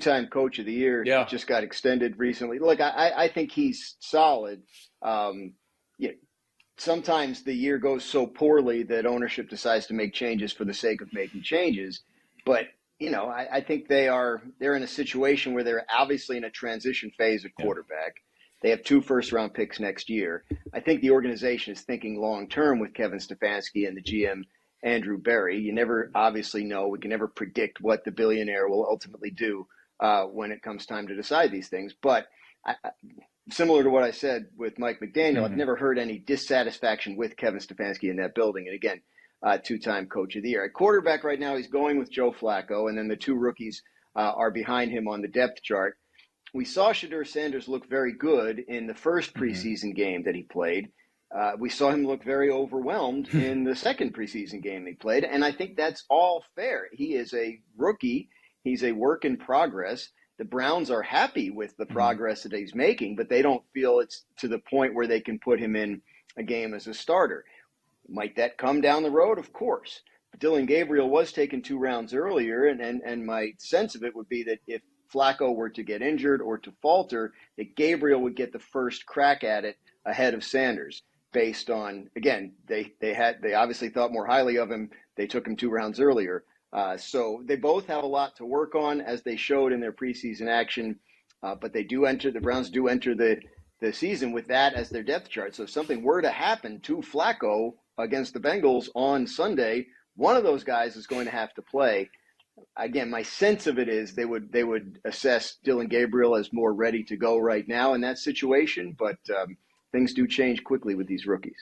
two-time coach of the year. Yeah. Just got extended recently. Look, I think he's solid. Yeah, sometimes the year goes so poorly that ownership decides to make changes for the sake of making changes. But, I think they're in a situation where they're obviously in a transition phase at quarterback. They have 2 first-round picks next year. I think the organization is thinking long-term with Kevin Stefanski and the GM, Andrew Berry. You never obviously know. We can never predict what the billionaire will ultimately do when it comes time to decide these things. But similar to what I said with Mike McDaniel, I've never heard any dissatisfaction with Kevin Stefanski in that building. And again, 2-time coach of the year. At quarterback right now, he's going with Joe Flacco, and then the 2 rookies are behind him on the depth chart. We saw Shedeur Sanders look very good in the first preseason game that he played. We saw him look very overwhelmed in the second preseason game he played, and I think that's all fair. He is a rookie. He's a work in progress. The Browns are happy with the progress that he's making, but they don't feel it's to the point where they can put him in a game as a starter. Might that come down the road? Of course. But Dillon Gabriel was taken 2 rounds earlier, and my sense of it would be that if Flacco were to get injured or to falter, that Gabriel would get the first crack at it ahead of Sanders based on, again, they obviously thought more highly of him. They took him 2 rounds earlier. So they both have a lot to work on, as they showed in their preseason action. But the Browns do enter the season with that as their depth chart. So if something were to happen to Flacco against the Bengals on Sunday, one of those guys is going to have to play. Again, my sense of it is they would assess Dillon Gabriel as more ready to go right now in that situation, but things do change quickly with these rookies.